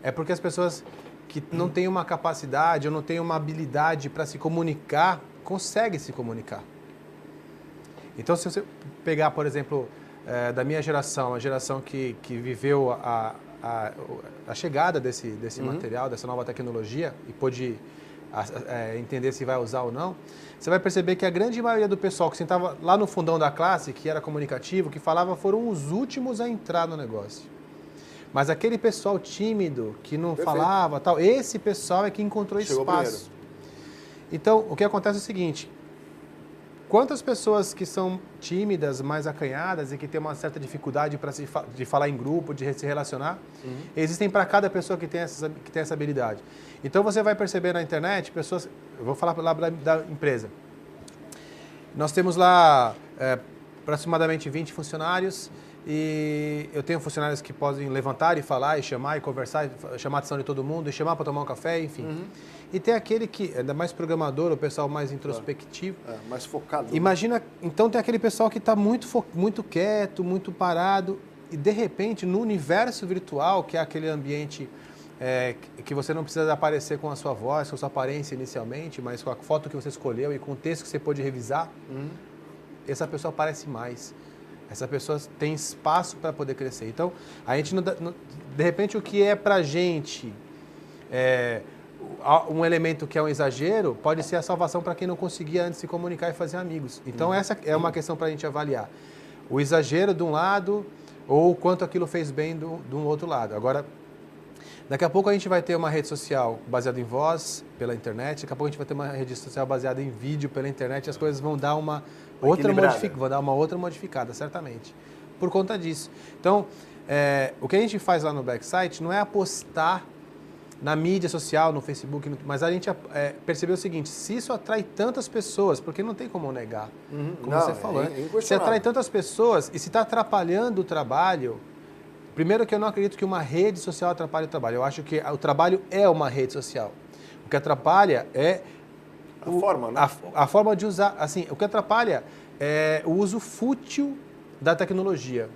é porque as pessoas que não têm uma capacidade ou não têm uma habilidade para se comunicar, conseguem se comunicar. Então, se você pegar, por exemplo, da minha geração, a geração que viveu a chegada desse material, dessa nova tecnologia e pôde entender se vai usar ou não, você vai perceber que a grande maioria do pessoal que sentava lá no fundão da classe, que era comunicativo, que falava, foram os últimos a entrar no negócio. Mas aquele pessoal tímido, que não falava, tal, esse pessoal é que encontrou espaço. Então, o que acontece é o seguinte, quantas pessoas que são tímidas, mais acanhadas e que têm uma certa dificuldade de falar em grupo, de se relacionar, existem para cada pessoa que tem essa habilidade. Então você vai perceber na internet, pessoas, eu vou falar lá da empresa, nós temos lá aproximadamente 20 funcionários e eu tenho funcionários que podem levantar e falar e chamar e conversar, chamar a atenção de todo mundo e chamar para tomar um café, enfim. E tem aquele que é mais programador, o pessoal mais introspectivo. Mais focado. Imagina, então tem aquele pessoal que está muito quieto, muito parado e de repente no universo virtual, que é aquele ambiente que você não precisa aparecer com a sua voz, com a sua aparência inicialmente, mas com a foto que você escolheu e com o texto que você pôde revisar, essa pessoa aparece mais. Essa pessoa tem espaço para poder crescer. Então, a gente, de repente, o que é para a gente um elemento que é um exagero, pode ser a salvação para quem não conseguia antes se comunicar e fazer amigos. Então, essa é uma questão para a gente avaliar. O exagero de um lado ou o quanto aquilo fez bem de um outro lado. Agora, daqui a pouco a gente vai ter uma rede social baseada em voz pela internet, daqui a pouco a gente vai ter uma rede social baseada em vídeo pela internet e as coisas vão dar uma outra modificada, certamente, por conta disso. Então, o que a gente faz lá no Backsite não é apostar na mídia social, no Facebook, mas a gente percebeu o seguinte, se isso atrai tantas pessoas, porque não tem como negar, como você falou, se atrai tantas pessoas e se está atrapalhando o trabalho, primeiro que eu não acredito que uma rede social atrapalhe o trabalho, eu acho que o trabalho é uma rede social. O que atrapalha é a forma de usar, assim, o que atrapalha é o uso fútil da tecnologia.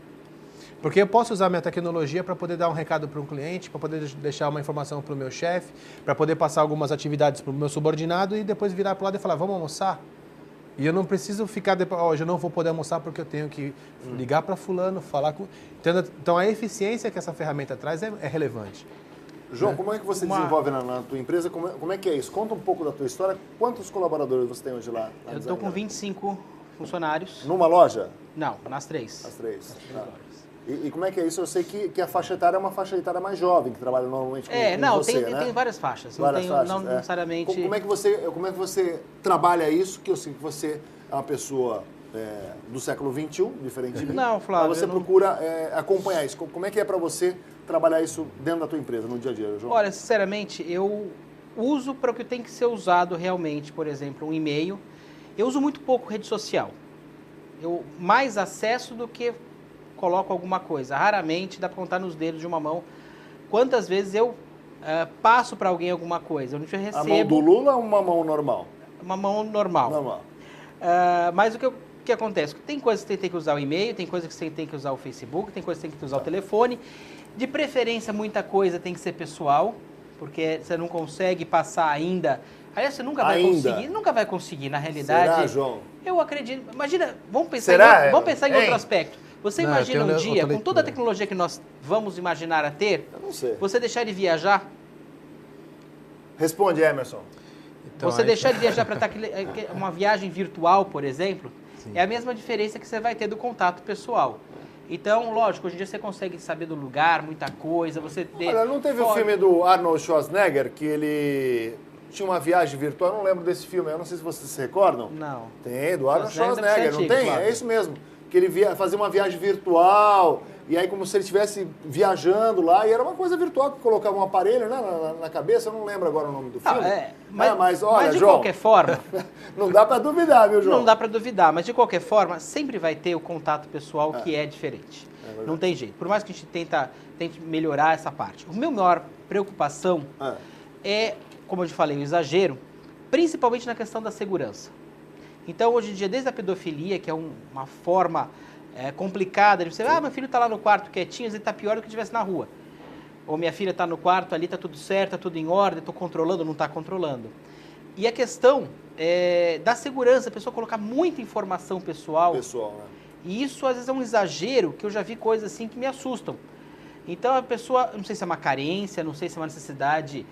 Porque eu posso usar minha tecnologia para poder dar um recado para um cliente, para poder deixar uma informação para o meu chefe, para poder passar algumas atividades para o meu subordinado e depois virar para o lado e falar, vamos almoçar? E eu não preciso ficar, hoje eu não vou poder almoçar porque eu tenho que ligar para fulano, falar com... Então a eficiência que essa ferramenta traz é relevante. João, como é que você desenvolve na tua empresa? Como é que é isso? Conta um pouco da tua história. Quantos colaboradores você tem hoje lá? Eu estou com 25 funcionários. Numa loja? Não, nas três. As três. E como é que é isso? Eu sei que a faixa etária é uma faixa etária mais jovem, que trabalha normalmente com você, tem várias faixas. Não necessariamente... Como é que você trabalha isso? Que eu sei que você é uma pessoa do século XXI, diferente de mim. Não, Flávio. Mas você procura acompanhar isso. Como é que é para você trabalhar isso dentro da tua empresa, no dia a dia, João? Olha, sinceramente, eu uso para o que tem que ser usado realmente. Por exemplo, um e-mail. Eu uso muito pouco rede social. Eu mais acesso do que coloco alguma coisa. Raramente dá para contar nos dedos de uma mão quantas vezes eu passo para alguém alguma coisa. Eu não recebo. A mão do Lula ou uma mão normal? Uma mão normal. Normal. Mas o que acontece? Tem coisas que você tem que usar o e-mail, tem coisas que você tem que usar o Facebook, tem coisas que você tem que usar o telefone. De preferência, muita coisa tem que ser pessoal, porque você não consegue passar ainda. Aliás, você nunca vai conseguir, na realidade. Será, João? Eu acredito. Imagina, vamos pensar em outro aspecto. Você imagina um dia, com toda a tecnologia que nós vamos imaginar a ter, eu não sei. Você deixar de viajar? Responde, Emerson. Então, você deixar de viajar para uma viagem virtual, por exemplo, é a mesma diferença que você vai ter do contato pessoal. Então, lógico, hoje em dia você consegue saber do lugar, muita coisa, Olha, não teve o filme do Arnold Schwarzenegger, que ele tinha uma viagem virtual, eu não lembro desse filme, eu não sei se vocês se recordam. Não. Tem, do Arnold Schwarzenegger, não tem? Claro. É isso mesmo. Que ele fazia uma viagem virtual, e aí como se ele estivesse viajando lá, e era uma coisa virtual, que colocava um aparelho, né, na cabeça, eu não lembro agora o nome do filme. Mas olha, de João, qualquer forma... não dá para duvidar, viu, João? Não dá para duvidar, mas de qualquer forma, sempre vai ter o contato pessoal que é diferente. Não tem jeito. Por mais que a gente tente melhorar essa parte. A minha maior preocupação é, como eu te falei, o exagero, principalmente na questão da segurança. Então, hoje em dia, desde a pedofilia, que é uma forma complicada de você... meu filho está lá no quarto quietinho, ele está pior do que estivesse na rua. Ou minha filha está no quarto, ali está tudo certo, está tudo em ordem, estou controlando, não está controlando. E a questão da segurança, a pessoa colocar muita informação pessoal. Pessoal, né? E isso às vezes é um exagero, que eu já vi coisas assim que me assustam. Então a pessoa, não sei se é uma carência, não sei se é uma necessidade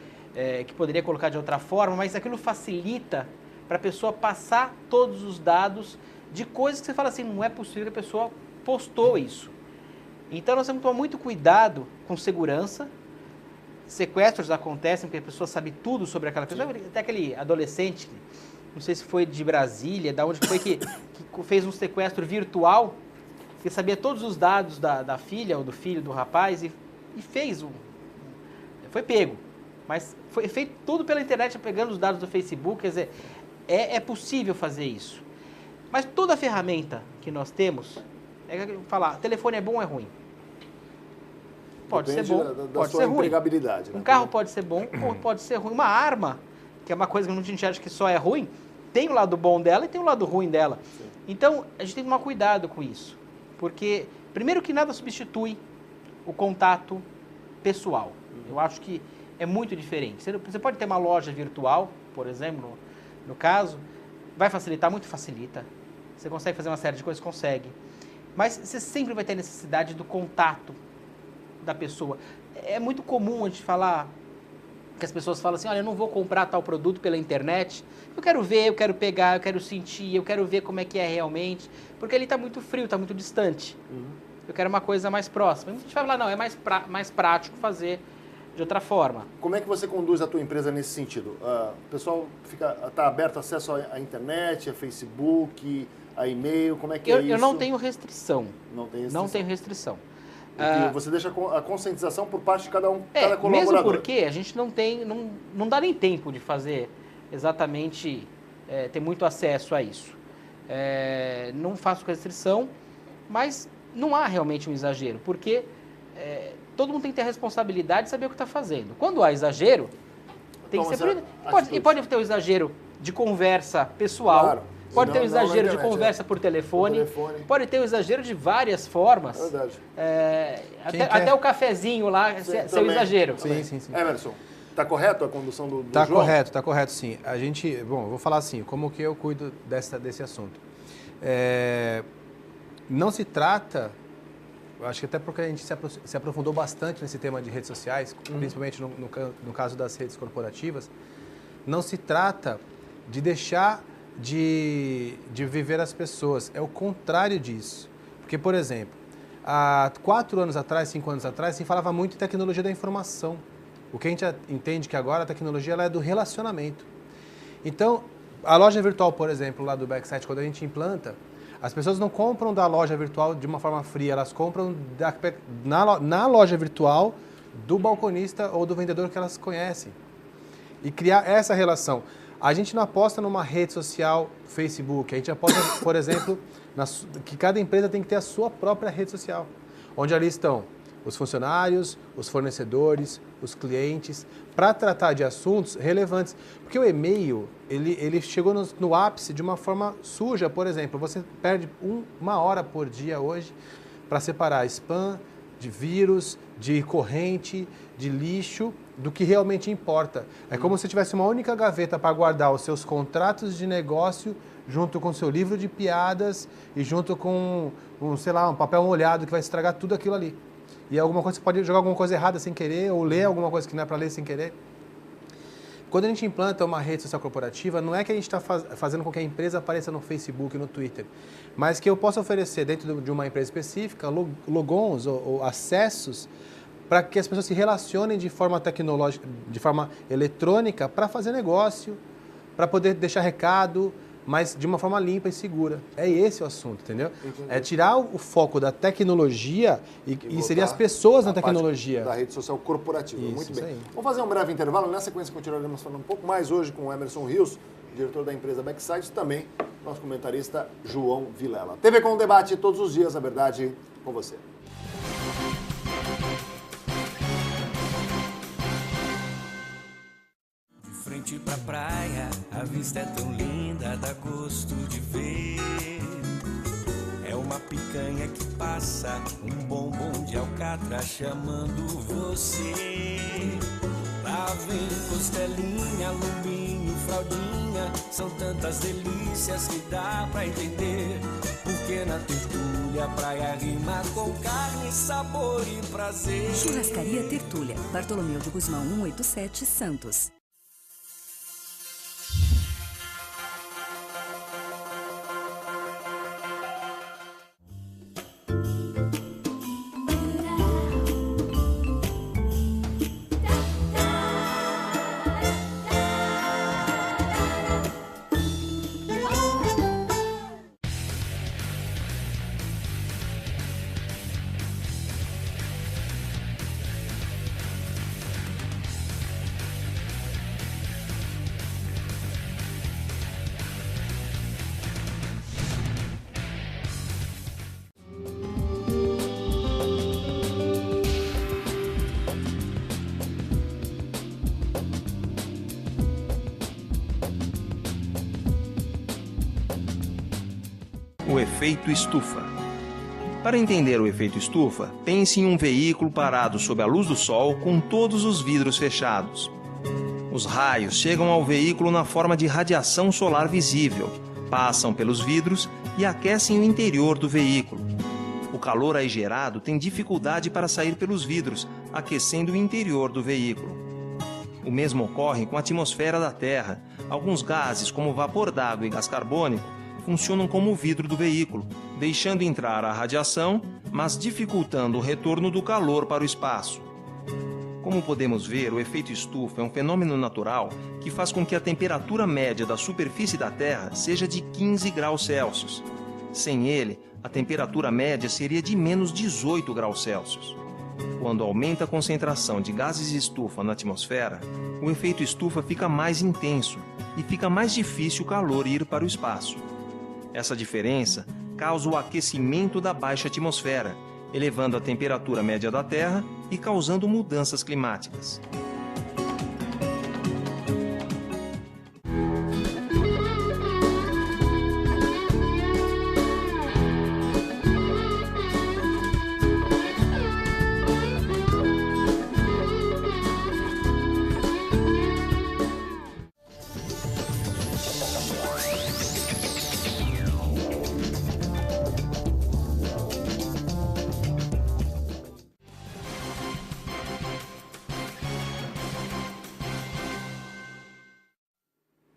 que poderia colocar de outra forma, mas aquilo facilita para a pessoa passar todos os dados de coisas que você fala assim, não é possível que a pessoa postou isso. Então nós temos que tomar muito cuidado com segurança. Sequestros acontecem porque a pessoa sabe tudo sobre aquela pessoa. Até aquele adolescente, não sei se foi de Brasília, da onde foi que fez um sequestro virtual, que sabia todos os dados da filha ou do filho do rapaz e fez foi pego. Mas foi feito tudo pela internet, pegando os dados do Facebook, quer dizer, é possível fazer isso. Mas toda ferramenta que nós temos, falar, telefone é bom ou é ruim? Pode Depende ser bom, pode ser ruim. Empregabilidade, né? Um carro pode ser bom ou pode ser ruim. Uma arma, que é uma coisa que a gente acha que só é ruim, tem o lado bom dela e tem o lado ruim dela. Sim. Então, a gente tem que tomar cuidado com isso. Porque, primeiro que nada substitui o contato pessoal. Eu acho que é muito diferente. Você pode ter uma loja virtual, por exemplo, no caso, vai facilitar? Muito facilita. Você consegue fazer uma série de coisas? Consegue. Mas você sempre vai ter necessidade do contato da pessoa. É muito comum a gente falar, que as pessoas falam assim, olha, eu não vou comprar tal produto pela internet, eu quero ver, eu quero pegar, eu quero sentir, eu quero ver como é que é realmente, porque ele está muito frio, está muito distante. Eu quero uma coisa mais próxima. A gente vai falar, não, é mais prático fazer de outra forma. Como é que você conduz a tua empresa nesse sentido? O pessoal está aberto acesso à internet, a Facebook, a e-mail, como é que é isso? Eu não tenho restrição. Não tem restrição. Não tenho restrição. Você deixa a conscientização por parte de cada colaborador. Mesmo porque a gente não dá nem tempo de fazer exatamente, ter muito acesso a isso. Não faço restrição, mas não há realmente um exagero, porque todo mundo tem que ter a responsabilidade de saber o que está fazendo. Quando há exagero, tem que ser... Pode ter o exagero de conversa pessoal, claro. Pode ter um exagero de conversa por telefone, pode ter um exagero de várias formas. É verdade. Até o cafezinho lá, seu exagero. Sim. Emerson, está correto a condução do Tá João? Tá correto sim. A gente, bom, eu vou falar assim, como que eu cuido desse assunto. Não se trata, eu acho que até porque a gente se aprofundou bastante nesse tema de redes sociais, principalmente no caso das redes corporativas, não se trata de deixar de viver as pessoas. É o contrário disso. Porque, por exemplo, há 4 anos atrás, 5 anos atrás, se falava muito em tecnologia da informação. O que a gente entende que agora a tecnologia ela é do relacionamento. Então, a loja virtual, por exemplo, lá do Backsite, quando a gente implanta, as pessoas não compram da loja virtual de uma forma fria, elas compram na loja virtual do balconista ou do vendedor que elas conhecem. E criar essa relação. A gente não aposta numa rede social, Facebook. A gente aposta, por exemplo, que cada empresa tem que ter a sua própria rede social. Onde ali estão os funcionários, os fornecedores, os clientes, para tratar de assuntos relevantes. Porque o e-mail, ele chegou no ápice de uma forma suja, por exemplo. Você perde 1 hora por dia hoje para separar spam de vírus, de corrente, de lixo, do que realmente importa. É como se tivesse uma única gaveta para guardar os seus contratos de negócio junto com o seu livro de piadas e junto com, sei lá, um papel molhado que vai estragar tudo aquilo ali. E alguma coisa, você pode jogar alguma coisa errada sem querer ou ler alguma coisa que não é para ler sem querer. Quando a gente implanta uma rede social corporativa, não é que a gente está fazendo com que a empresa apareça no Facebook, no Twitter, mas que eu possa oferecer dentro de uma empresa específica logons ou acessos para que as pessoas se relacionem de forma tecnológica, de forma eletrônica, para fazer negócio, para poder deixar recado, mas de uma forma limpa e segura. É esse o assunto, entendeu? Entendi. É tirar o foco da tecnologia e inserir as pessoas na tecnologia. Da rede social corporativa. Isso, muito isso bem. Aí. Vamos fazer um breve intervalo. Na sequência, continuaremos falando um pouco mais hoje com o Emerson Rios, diretor da empresa Backsite, e também nosso comentarista João Vilela. TV com debate todos os dias, a verdade com você. Frente pra praia, a vista é tão linda, dá gosto de ver. É uma uma picanha que passa, um bombom de alcatra chamando você. Lá vem costelinha, alumínio, fraldinha, são tantas delícias que dá pra entender. Porque na tertúlia, praia rima com carne, sabor e prazer. Churrascaria Tertúlia, Bartolomeu de Guzmão 187, Santos. O efeito estufa. Para entender o efeito estufa, pense em um veículo parado sob a luz do sol com todos os vidros fechados. Os raios chegam ao veículo na forma de radiação solar visível, passam pelos vidros e aquecem o interior do veículo. O calor aí gerado tem dificuldade para sair pelos vidros, aquecendo o interior do veículo. O mesmo ocorre com a atmosfera da Terra. Alguns gases, como vapor d'água e gás carbônico, funcionam como o vidro do veículo, deixando entrar a radiação, mas dificultando o retorno do calor para o espaço. Como podemos ver, o efeito estufa é um fenômeno natural que faz com que a temperatura média da superfície da Terra seja de 15 graus Celsius. Sem ele, a temperatura média seria de menos 18 graus Celsius. Quando aumenta a concentração de gases estufa na atmosfera, o efeito estufa fica mais intenso e fica mais difícil o calor ir para o espaço. Essa diferença causa o aquecimento da baixa atmosfera, elevando a temperatura média da Terra e causando mudanças climáticas.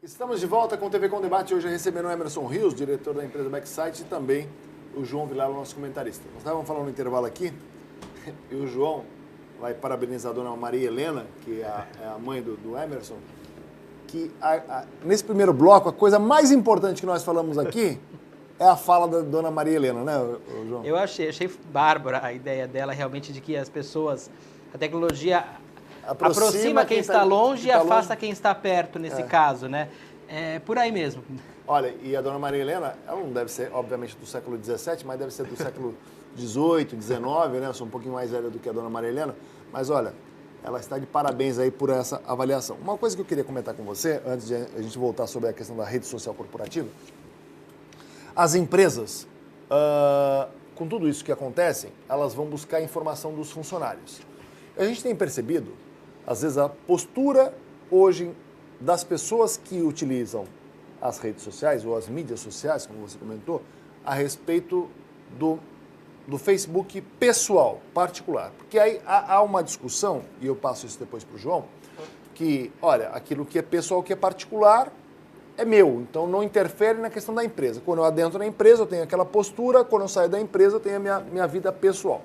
Estamos de volta com o TV Com Debate, hoje recebendo o Emerson Rios, diretor da empresa Backsite, e também o João Vilela, nosso comentarista. Nós estávamos falando no intervalo aqui, e o João vai parabenizar a dona Maria Helena, que é a mãe do Emerson, que nesse primeiro bloco, a coisa mais importante que nós falamos aqui é a fala da dona Maria Helena, né, João? Eu achei bárbara a ideia dela, realmente, de que as pessoas, a tecnologia aproxima quem está longe e afasta quem está perto, nesse caso, né? É por aí mesmo. Olha, e a dona Maria Helena, ela não deve ser, obviamente, do século XVII, mas deve ser do século XVIII, XIX, né? Eu sou um pouquinho mais velha do que a dona Maria Helena. Mas, olha, ela está de parabéns aí por essa avaliação. Uma coisa que eu queria comentar com você, antes de a gente voltar sobre a questão da rede social corporativa, as empresas, com tudo isso que acontece, elas vão buscar a informação dos funcionários. A gente tem percebido, às vezes, a postura hoje das pessoas que utilizam as redes sociais ou as mídias sociais, como você comentou, a respeito do Facebook pessoal, particular. Porque aí há uma discussão, e eu passo isso depois para o João, que, olha, aquilo que é pessoal, que é particular, é meu, então não interfere na questão da empresa. Quando eu adentro na empresa, eu tenho aquela postura, quando eu saio da empresa, eu tenho a minha vida pessoal.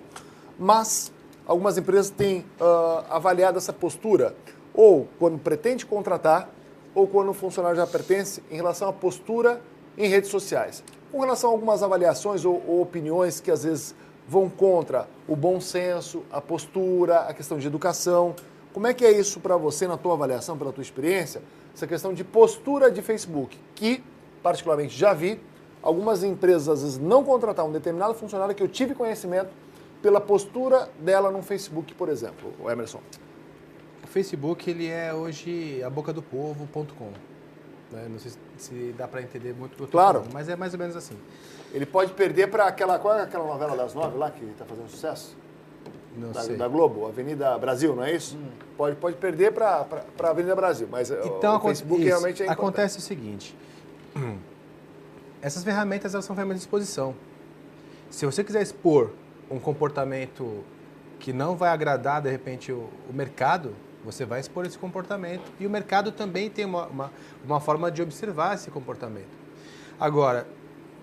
Mas algumas empresas têm avaliado essa postura, ou quando pretende contratar, ou quando o funcionário já pertence, em relação à postura em redes sociais. Com relação a algumas avaliações ou opiniões que às vezes vão contra o bom senso, a postura, a questão de educação. Como é que é isso para você, na tua avaliação, pela tua experiência, essa questão de postura de Facebook, que, particularmente, já vi algumas empresas, às vezes, não contratar um determinado funcionário que eu tive conhecimento pela postura dela no Facebook, por exemplo, o Emerson? O Facebook, ele é hoje a boca do povo.com. Né? Não sei se dá para entender muito o que eu tô Claro. falando, mas é mais ou menos assim. Ele pode perder para aquela... Qual é aquela novela das 9 lá que está fazendo sucesso? Não sei. Da Globo, Avenida Brasil, não é isso? Pode perder para a Avenida Brasil, mas Então, o Facebook isso, realmente é importante. acontece o seguinte, essas ferramentas, elas são ferramentas de exposição. Se você quiser expor um comportamento que não vai agradar, de repente, o mercado, você vai expor esse comportamento. E o mercado também tem uma forma de observar esse comportamento. Agora,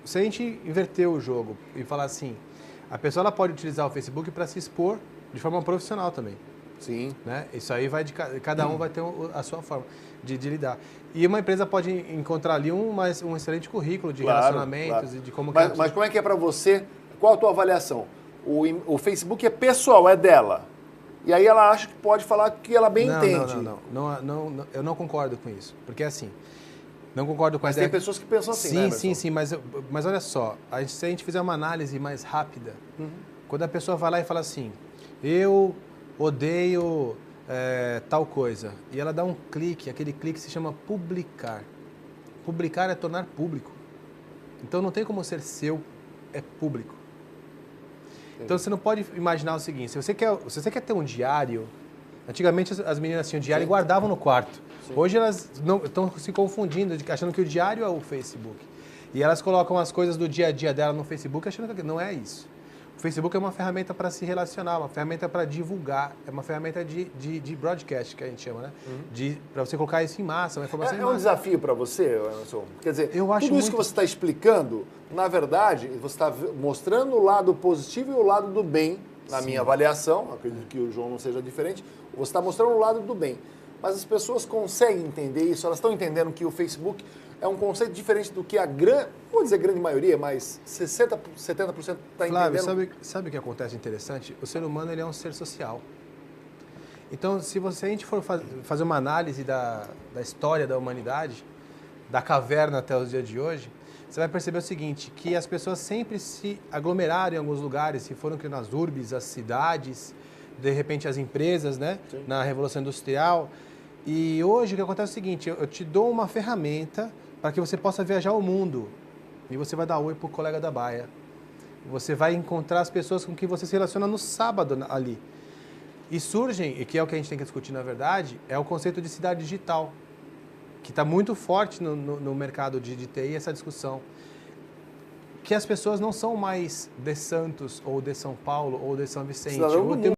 se a gente inverter o jogo e falar assim, a pessoa ela pode utilizar o Facebook para se expor de forma profissional também. Sim. Né? Isso aí vai de cada um vai ter a sua forma de lidar. E uma empresa pode encontrar ali um excelente currículo de relacionamentos e de como... Mas como é que é para você? Qual a tua avaliação? O Facebook é pessoal, é dela. E aí ela acha que pode falar que ela bem entende. Não, eu não concordo com isso. Porque assim, não concordo com a Mas ideia... tem pessoas que pensam assim, sim, né, Emerson? Sim, mas olha só, se a gente fizer uma análise mais rápida, quando a pessoa vai lá e fala assim, eu odeio tal coisa, e ela dá um clique, aquele clique se chama publicar. Publicar é tornar público. Então não tem como ser seu, é público. Então você não pode imaginar o seguinte, se você quer ter um diário, antigamente as meninas tinham diário e guardavam no quarto. Sim. Hoje elas estão se confundindo, achando que o diário é o Facebook. E elas colocam as coisas do dia a dia dela no Facebook achando que não é isso. O Facebook é uma ferramenta para se relacionar, uma ferramenta para divulgar, é uma ferramenta de broadcast, que a gente chama, né? Para você colocar isso em massa, uma informação em massa. É um desafio para você, Emerson? Quer dizer, eu acho tudo isso que você está explicando, na verdade, você está mostrando o lado positivo e o lado do bem, na minha avaliação, acredito que o João não seja diferente, você está mostrando o lado do bem. Mas as pessoas conseguem entender isso, elas estão entendendo que o Facebook é um conceito diferente do que a grande, não vou dizer grande maioria, mas 60%, 70% está entendendo. Flávio, sabe o que acontece interessante? O ser humano ele é um ser social. Então, se a gente for fazer uma análise da história da humanidade, da caverna até os dias de hoje, você vai perceber o seguinte, que as pessoas sempre se aglomeraram em alguns lugares, se foram criando as urbes, as cidades, de repente as empresas, né? Sim. Na Revolução Industrial. E hoje o que acontece é o seguinte, eu te dou uma ferramenta para que você possa viajar o mundo. E você vai dar oi para o colega da baia. Você vai encontrar as pessoas com quem você se relaciona no sábado ali. E surgem, e que é o que a gente tem que discutir na verdade, é o conceito de cidade digital, que está muito forte no mercado de TI, essa discussão. Que as pessoas não são mais de Santos, ou de São Paulo, ou de São Vicente. Cidadão do mundo,